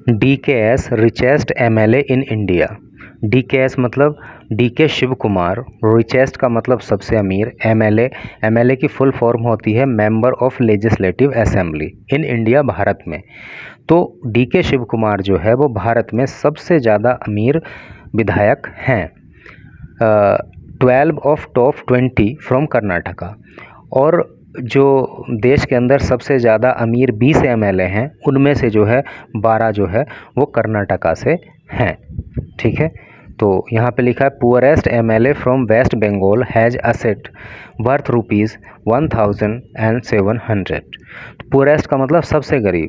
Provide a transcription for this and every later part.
DKS richest MLA in India. DKS मतलब DK Shiv Kumar, richest का मतलब सबसे अमीर, MLA की फुल फॉर्म होती है member of legislative assembly in India, Bharat में। तो DK शिव कुमार जो है वो भारत में सबसे ज़्यादा अमीर विधायक हैं। 12 ऑफ टॉप 20 फ्रॉम कर्नाटका। और जो देश के अंदर सबसे ज़्यादा अमीर 20 MLA हैं, उनमें से जो है 12 जो है वो कर्नाटका से हैं। ठीक है, तो यहाँ पे लिखा है poorest MLA from West Bengal has asset worth ₹1,700। Poorest का मतलब सबसे गरीब।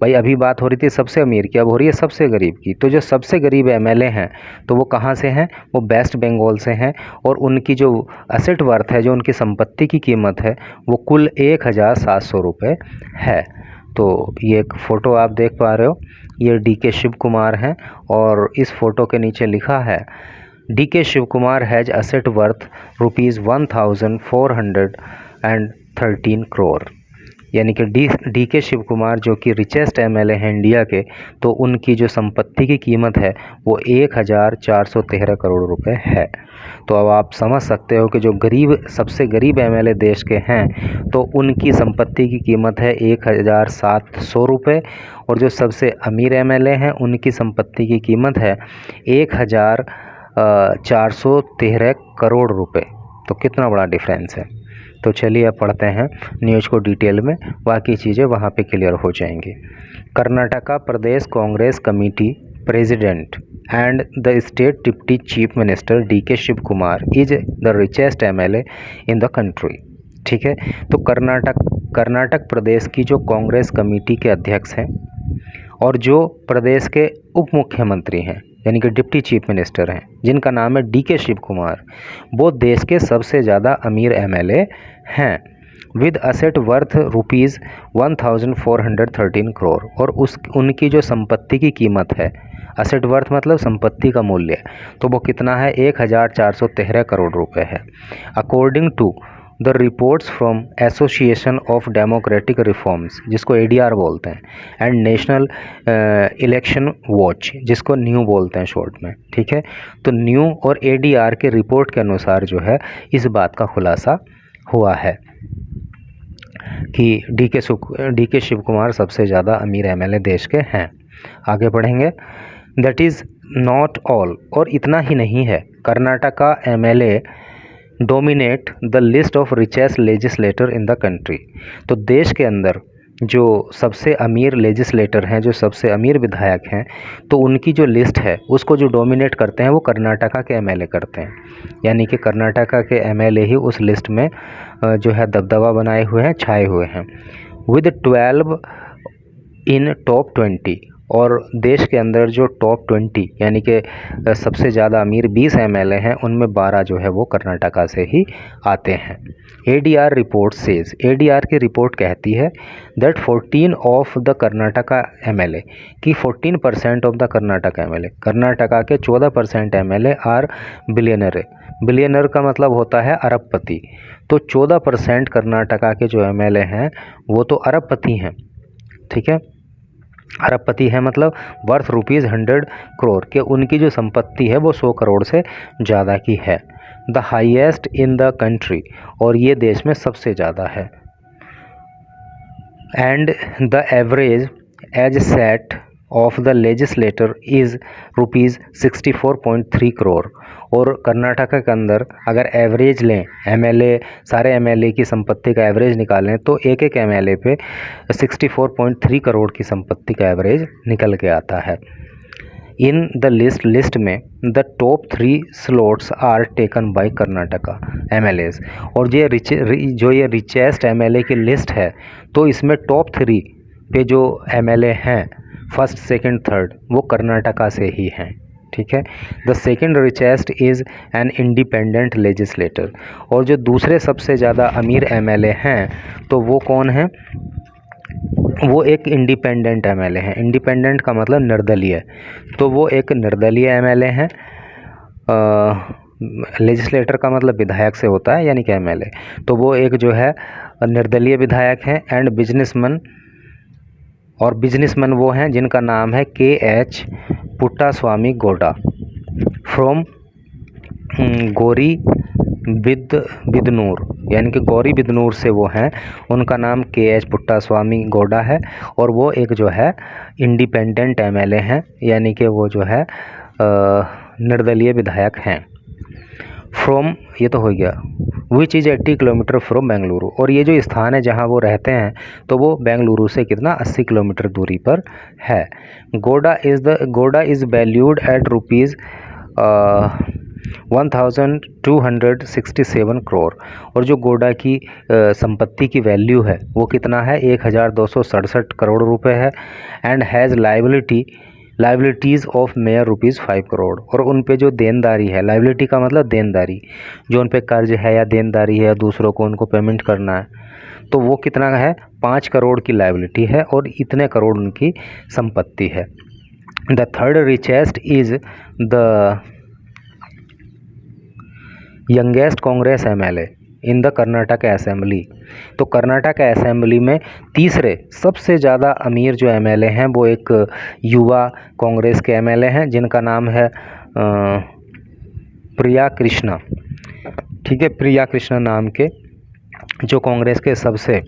भाई अभी बात हो रही थी सबसे अमीर की, अब हो रही है सबसे गरीब की। तो जो सबसे गरीब MLA हैं तो वो कहाँ से हैं? वो वेस्ट बंगाल से हैं। और उनकी जो असेट वर्थ है, जो उनकी संपत्ति की कीमत है, वो कुल 1,700 रुपये है। तो ये एक फ़ोटो आप देख पा रहे हो, ये DK शिव कुमार हैं। और इस फ़ोटो के नीचे लिखा है DK Shiv Kumar has asset worth ₹1,413 crore. यानी कि DK शिव कुमार जो कि रिचेस्ट MLA हैं इंडिया के, तो उनकी जो संपत्ति की कीमत है वो 1,413 करोड़ रुपए है। तो अब आप समझ सकते हो कि जो सबसे गरीब MLA देश के हैं तो उनकी संपत्ति की कीमत है 1,700 रुपये, और जो सबसे अमीर MLA हैं उनकी संपत्ति की कीमत है 1,413 करोड़ रुपये। तो कितना बड़ा डिफरेंस है। तो चलिए अब पढ़ते हैं न्यूज़ को डिटेल में, बाकी चीज़ें वहाँ पे क्लियर हो जाएंगी। Karnataka Pradesh Congress committee president and the state deputy chief minister DK Shiv Kumar is the richest MLA in the country. ठीक है, तो कर्नाटक प्रदेश की जो कांग्रेस कमेटी के अध्यक्ष हैं और जो प्रदेश के उप मुख्यमंत्री हैं, यानी कि डिप्टी चीफ मिनिस्टर हैं, जिनका नाम है DK शिव कुमार, वो देश के सबसे ज़्यादा अमीर MLA हैं विद असेट वर्थ ₹1,413 करोड़। और उनकी जो संपत्ति की कीमत है, असेट वर्थ मतलब संपत्ति का मूल्य, तो वो कितना है? 1,413 करोड़ रुपए है। According to the reports from association of democratic reforms, जिसको ADR बोलते हैं, एंड नेशनल इलेक्शन वॉच, जिसको न्यू बोलते हैं शॉर्ट में। ठीक है, तो न्यू और ADR के रिपोर्ट के अनुसार जो है इस बात का खुलासा हुआ है कि DK शिव कुमार सबसे ज़्यादा अमीर MLA देश के हैं। आगे बढ़ेंगे। दैट इज़ नॉट ऑल, और इतना ही नहीं है, Karnataka MLA dominate the list of richest legislator in the country. तो देश के अंदर जो सबसे अमीर लेजिस्लेटर हैं, जो सबसे अमीर विधायक हैं, तो उनकी जो लिस्ट है उसको जो डोमिनेट करते हैं वो कर्नाटका के MLA करते हैं। यानी कि कर्नाटका के MLA ही उस लिस्ट में जो है दबदबा बनाए हुए हैं, छाए हुए हैं। विद 12 इन टॉप 20, और देश के अंदर जो टॉप 20 यानी कि सबसे ज़्यादा अमीर 20 MLA हैं, उनमें 12 जो है वो कर्नाटका से ही आते हैं। ADR रिपोर्ट सेज, ADR की रिपोर्ट कहती है that 14 of the Karnataka MLA, कि 14% of the Karnataka MLA, Karnataka के 14% MLA आर बिलियनर। बिलियनर का मतलब होता है अरबपति। तो 14% कर्नाटका के जो MLA हैं वो तो अरबपति हैं। ठीक है, अरबपति है मतलब वर्थ ₹100 करोड़ के, उनकी जो संपत्ति है वो 100 करोड़ से ज़्यादा की है। The highest in the country, और ये देश में सबसे ज़्यादा है। And the average age set of the legislator is ₹64.3 crore. और कर्नाटका के अंदर अगर एवरेज लें, MLA सारे MLA की संपत्ति का एवरेज निकालें तो एक एक MLA पे 64.3 करोड़ की संपत्ति का एवरेज निकल के आता है। इन द लिस्ट में the top 3 slots are taken by Karnataka MLAs। और जो ये रिचेस्ट MLA की लिस्ट है, तो इसमें टॉप 3 पे जो MLA हैं, फर्स्ट सेकंड थर्ड, वो कर्नाटका से ही हैं। ठीक है, the second richest is an independent legislator. और जो दूसरे सबसे ज़्यादा अमीर MLA हैं, तो वो कौन हैं? वो एक इंडिपेंडेंट MLA हैं। इंडिपेंडेंट का मतलब निर्दलीय, तो वो एक निर्दलीय MLA हैं। लेजिस्लेटर का मतलब विधायक से होता है, यानी कि MLA, तो वो एक जो है निर्दलीय विधायक हैं। एंड बिजनेसमैन और बिजनेसमैन वो हैं जिनका नाम है KH पुट्टास्वामी गौडा फ्रॉम गौरी बिदनूर, यानी कि गौरी बिदनूर से वो हैं। उनका नाम KH पुट्टास्वामी गौडा है और वो एक जो है इंडिपेंडेंट MLA हैं, यानी कि वो जो है निर्दलीय विधायक हैं। फ्रॉम, ये तो हो गया, which is 80 kilometre from Bengaluru, और ये जो स्थान है जहाँ वो रहते हैं तो वो बेंगलुरु से कितना 80 किलोमीटर दूरी पर है। गोडा is valued at rupees 1267 crore, और जो गोडा की संपत्ति की वैल्यू है वो कितना है 1267 करोड़ रुपए है। And has liabilities of mayor ₹5 crore, और उन पे जो देनदारी है, लाइबिलिटी का मतलब देनदारी, जो उन पे कर्ज है या देनदारी है या दूसरों को उनको पेमेंट करना है, तो वो कितना है 5 करोड़ की लाइबिलिटी है और इतने करोड़ उनकी संपत्ति है। The third richest is the youngest Congress MLA in the Karnataka assembly, तो कर्नाटक असेंबली में तीसरे सबसे ज़्यादा अमीर जो MLA हैं वो एक युवा कांग्रेस के MLA हैं जिनका नाम है प्रिया कृष्णा। ठीक है, प्रिया कृष्णा नाम के जो कांग्रेस के सबसे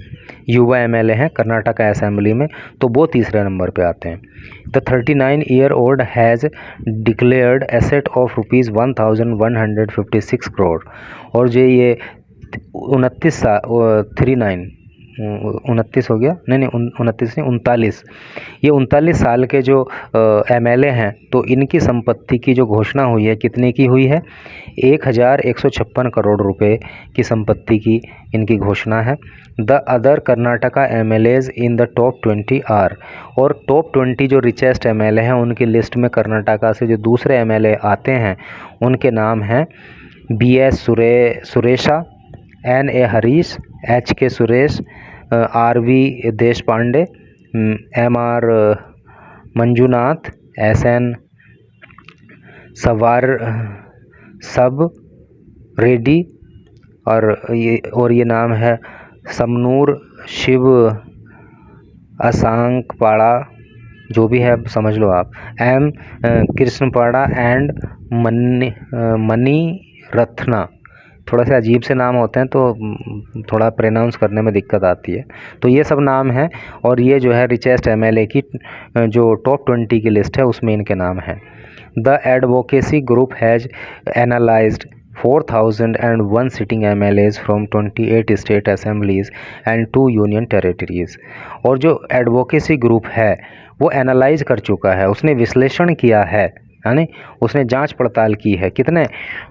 युवा MLA हैं कर्नाटक असेंबली में, तो वो तीसरे नंबर पे आते हैं। The 39-year-old has declared asset of ₹1156 crore, और जो ये 39 हो गया, नहीं 29 नहीं 39, ये 39 साल के जो MLA हैं तो इनकी संपत्ति की जो घोषणा हुई है कितने की हुई है 1156 करोड़ रुपए की संपत्ति की इनकी घोषणा है। The other Karnataka MLAs in the top 20 are, और टॉप 20 जो रिचेस्ट MLA हैं उनकी लिस्ट में कर्नाटका से जो दूसरे MLA आते हैं उनके नाम हैं BS Suresha, NA Harish, HK Suresh, RV Deshpande, MR Manjunath, SN सब रेड्डी, और ये नाम है समनूर शिव असांकपाड़ा, जो भी है समझ लो आप, M कृष्णपाड़ा एंड मनी रत्ना। थोड़ा सा अजीब से नाम होते हैं तो थोड़ा प्रोनाउंस करने में दिक्कत आती है, तो ये सब नाम हैं, और ये जो है रिचेस्ट MLA की जो टॉप 20 की लिस्ट है उसमें इनके नाम हैं। The advocacy group has analysed 4001 sitting MLAs from 28 state assemblies and 2 union territories, और जो एडवोकेसी ग्रुप है वो एनालाइज कर चुका है, उसने विश्लेषण किया है, यानी उसने जांच पड़ताल की है कितने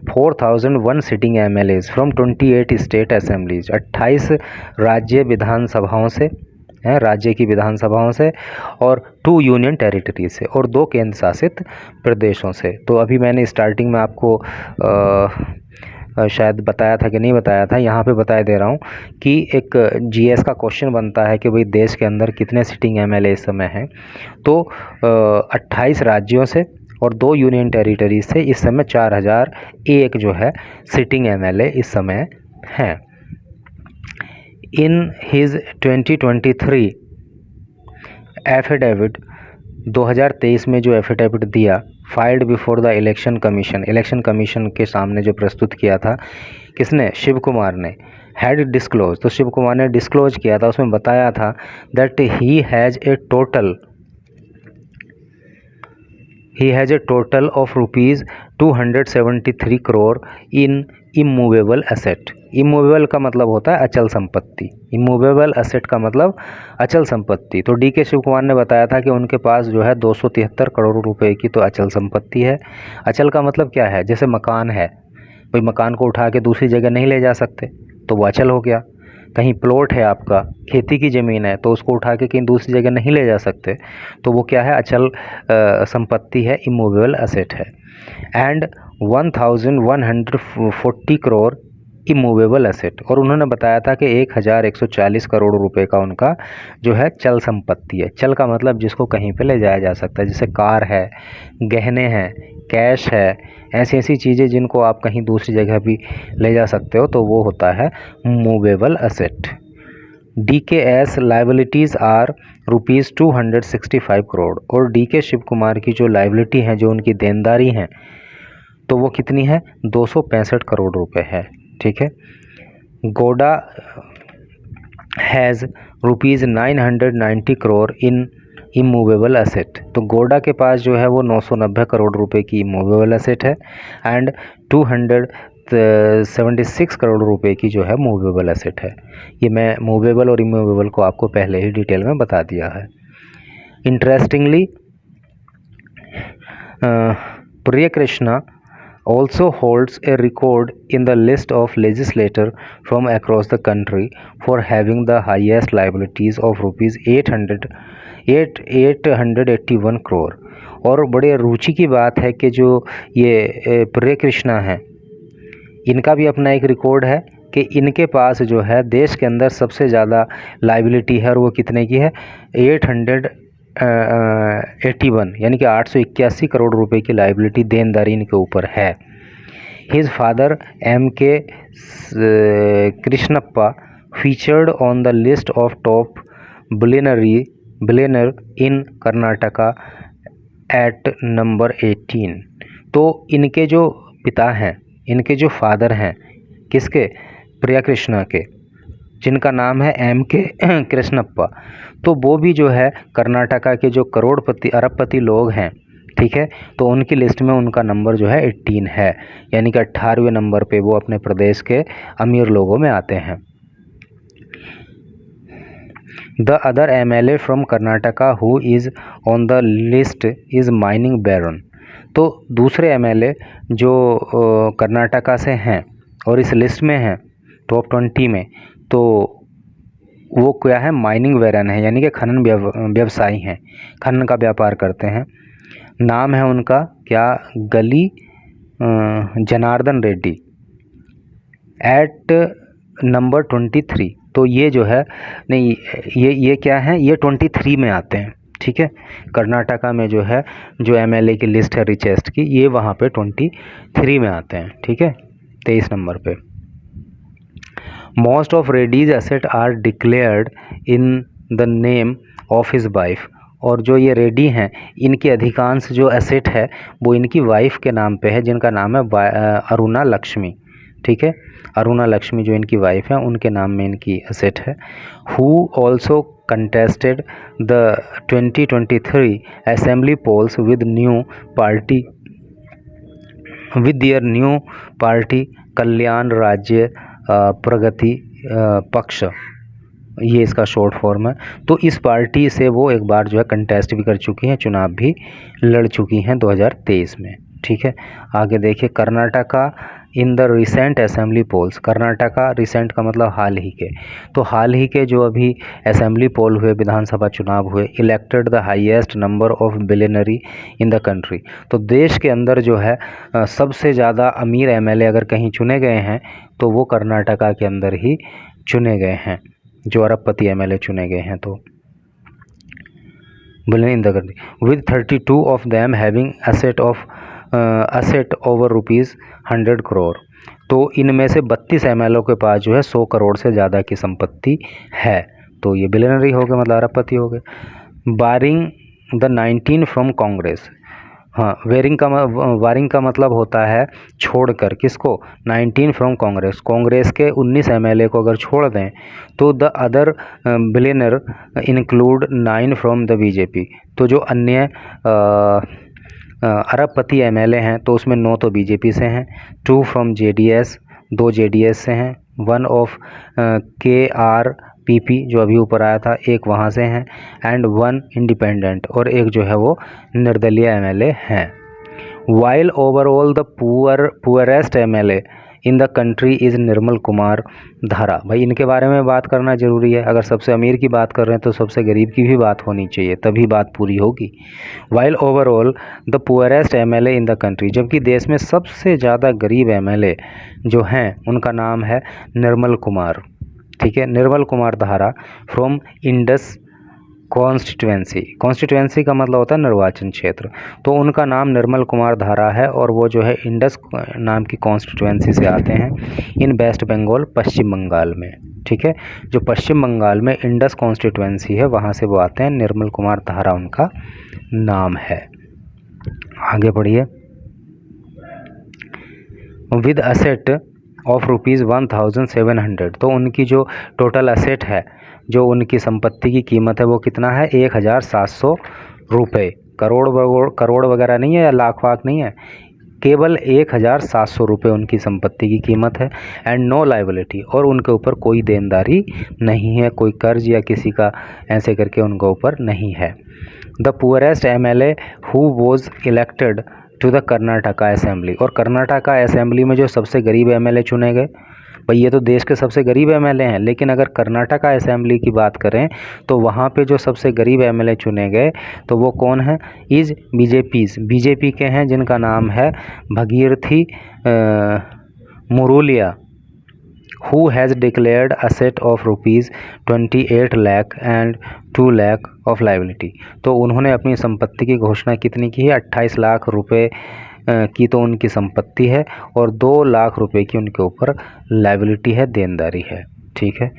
4001 sitting MLAs from 28 state assemblies, 28 राज्य विधानसभाओं से हैं, राज्य की विधानसभाओं से, और 2 यूनियन टेरिटरी से, और 2 केंद्र शासित प्रदेशों से। तो अभी मैंने स्टार्टिंग में आपको शायद बताया था कि नहीं बताया था, यहाँ पे बता दे रहा हूँ कि एक GS का क्वेश्चन बनता है कि भाई देश के अंदर कितने सिटिंग MLA इस समय हैं, तो 28 राज्यों से और 2 यूनियन टेरिटरी से इस समय 4001 जो है सिटिंग MLA इस समय हैं। इन हिज 2023 एफिडेविट, 2023 में जो एफिडेविट दिया, filed before the election commission के सामने जो प्रस्तुत किया था, किसने, शिव कुमार ने, हैड डिस्क्लोज, तो शिव कुमार ने डिस्क्लोज किया था, उसमें बताया था that he has a total of ₹273 crore in immovable asset. Immovable का मतलब होता है अचल संपत्ति, इमूवेबल एसेट का मतलब अचल संपत्ति। तो DK शिव कुमार ने बताया था कि उनके पास जो है 273 करोड़ रुपए की तो अचल संपत्ति है। अचल का मतलब क्या है, जैसे मकान है, कोई मकान को उठा के दूसरी जगह नहीं ले जा सकते तो वो अचल हो गया। कहीं प्लॉट है आपका, खेती की ज़मीन है, तो उसको उठा के कहीं दूसरी जगह नहीं ले जा सकते, तो वो क्या है, अचल संपत्ति है, इमूवेबल एसेट है। एंड 1140 करोड़ इमूवेबल एसेट, और उन्होंने बताया था कि 1140 करोड़ रुपए का उनका जो है चल संपत्ति है। चल का मतलब जिसको कहीं पे ले जाया जा सकता है, जैसे कार है, गहने हैं, कैश है, ऐसी चीज़ें जिनको आप कहीं दूसरी जगह भी ले जा सकते हो, तो वो होता है movable asset. DKS liabilities are ₹265 crore. और DK शिव कुमार की जो लाइबिलिटी हैं, जो उनकी देनदारी हैं, तो वो कितनी है? 265 करोड़ रुपए है। ठीक है। गोडा has ₹990 crore in immovable asset. तो गोडा के पास जो है वो 990 करोड़ रुपए की इमूवेबल एसेट है एंड 276 करोड़ रुपए की जो है मूवेबल एसेट है। ये मैं मूवेबल और इमूवेबल को आपको पहले ही डिटेल में बता दिया है। इंटरेस्टिंगली प्रिय Krishna also holds a record in the list of legislator from across the country for having the highest liabilities of ₹881 crore. और बड़े रुचि की बात है कि जो ये प्रिय कृष्णा हैं, इनका भी अपना एक रिकॉर्ड है कि इनके पास जो है देश के अंदर सबसे ज़्यादा लाइबिलिटी है, और वो कितने की है? 881 यानी कि 881 करोड़ रुपए की लाइबिलिटी देनदारी इनके ऊपर है। His father MK Krishnappa featured on the list of top billionaire in Karnataka at number 18। तो इनके जो पिता हैं, इनके जो फादर हैं, किसके? प्रिया कृष्णा के, जिनका नाम है MK कृष्णप्पा, तो वो भी जो है कर्नाटका के जो करोड़पति अरबपति लोग हैं, ठीक है, तो उनकी लिस्ट में उनका नंबर जो है 18 है, यानी कि 18वें नंबर पे वो अपने प्रदेश के अमीर लोगों में आते हैं। The other MLA from Karnataka who is on the list is mining baron. तो दूसरे MLA जो कर्नाटका से हैं और इस लिस्ट में हैं टॉप 20 में, तो वो क्या है? माइनिंग बैरन है, यानी कि खनन व्यवसायी हैं, खनन का व्यापार करते हैं। नाम है उनका क्या? गली जनार्दन रेड्डी एट नंबर 23। तो ये जो है नहीं, ये क्या है? ये 23 में आते हैं। ठीक है, कर्नाटका में जो है जो MLA की लिस्ट है रिचेस्ट की, ये वहाँ पे 23 में आते हैं। ठीक है, 23 नंबर पे। Most of Reddy's asset are declared in the name of his wife. और जो ये रेड्डी हैं, इनकी अधिकांश जो एसेट है वो इनकी वाइफ के नाम पे है, जिनका नाम है अरुणा लक्ष्मी। ठीक है, अरुणा लक्ष्मी जो इनकी वाइफ है, उनके नाम में इनकी एसेट है। Who also contested the 2023 assembly polls with their new party Kalyana Rajya Pragathi पक्ष, ये इसका शॉर्ट फॉर्म है। तो इस पार्टी से वो एक बार जो है कंटेस्ट भी कर चुकी हैं, चुनाव भी लड़ चुकी हैं 2023 में। ठीक है, आगे देखिए Karnataka in the recent assembly polls. Karnataka recent का मतलब हाल ही के, तो हाल ही के जो अभी असेंबली पोल हुए, विधानसभा चुनाव हुए, elected the highest number of billionaire in the country. तो देश के अंदर जो है सबसे ज़्यादा अमीर MLA अगर कहीं चुने गए हैं तो वो कर्नाटका के अंदर ही चुने गए हैं, जो अरबपति MLA चुने गए हैं। तो billion in the country with 32 of them having asset over ₹100 crore. तो इनमें से 32 MLA के पास जो है 100 करोड़ से ज़्यादा की संपत्ति है, तो ये बिलियनरी हो गए, मतलब अरबपति हो गए। Barring the 19 from Congress. हाँ, वारिंग का मतलब होता है छोड़कर, किसको? 19 फ्रॉम कांग्रेस। कांग्रेस के 19 MLA को अगर छोड़ दें तो the other billionaire include 9 from the BJP। तो जो अन्य अरबपति MLA हैं तो उसमें 9 तो BJP से हैं, 2 फ्रॉम JDS, 2 JDS से हैं, 1 ऑफ KRPP जो अभी ऊपर आया था, एक वहाँ से हैं, एंड 1 इंडिपेंडेंट, और एक जो है वो निर्दलीय MLA हैं। While overall the poorest MLA in the country is Nirmal Kumar Dhara. भाई इनके बारे में बात करना ज़रूरी है, अगर सबसे अमीर की बात कर रहे हैं तो सबसे गरीब की भी बात होनी चाहिए, तभी बात पूरी होगी। While overall the poorest MLA in the country, जबकि देश में सबसे ज़्यादा गरीब MLA जो हैं उनका नाम है निर्मल कुमार। ठीक है, निर्मल कुमार धारा फ्रॉम इंडस कॉन्स्टिट्यूएंसी का मतलब होता है निर्वाचन क्षेत्र, तो उनका नाम निर्मल कुमार धारा है और वो जो है इंडस नाम की कॉन्स्टिट्यूएंसी से आते हैं इन वेस्ट बंगाल, पश्चिम बंगाल में। ठीक है। जो पश्चिम बंगाल में इंडस कॉन्स्टिट्यूएंसी है वहाँ से वो आते हैं, निर्मल कुमार ताहरा उनका नाम है। आगे बढ़िए। विद असेट ऑफ ₹1700, तो उनकी जो टोटल असेट है, जो उनकी संपत्ति की कीमत है वो कितना है, 1700 रुपये। करोड़ वगैरह नहीं है या लाख वाख नहीं है, केवल 1700 रुपये उनकी संपत्ति की कीमत है। एंड नो लाइबिलिटी, और उनके ऊपर कोई देनदारी नहीं है, कोई कर्ज या किसी का ऐसे करके उनके ऊपर नहीं है। The poorest MLA who was elected to the Karnataka assembly, और कर्नाटका असेंबली में जो सबसे गरीब MLA चुने गए, भाई ये तो देश के सबसे गरीब MLA हैं, लेकिन अगर कर्नाटका असेंबली की बात करें तो वहाँ पे जो सबसे गरीब MLA चुने गए तो वो कौन है, इज बीजेपी के हैं, जिनका नाम है Bhagirathi Murulia, who has declared asset of ₹28 lakh and 2 lakh of liability. तो उन्होंने अपनी संपत्ति की घोषणा कितनी की है, 28 लाख रुपए की तो उनकी संपत्ति है और 2 लाख रुपए की उनके ऊपर लाइबिलिटी है, देनदारी है। ठीक है,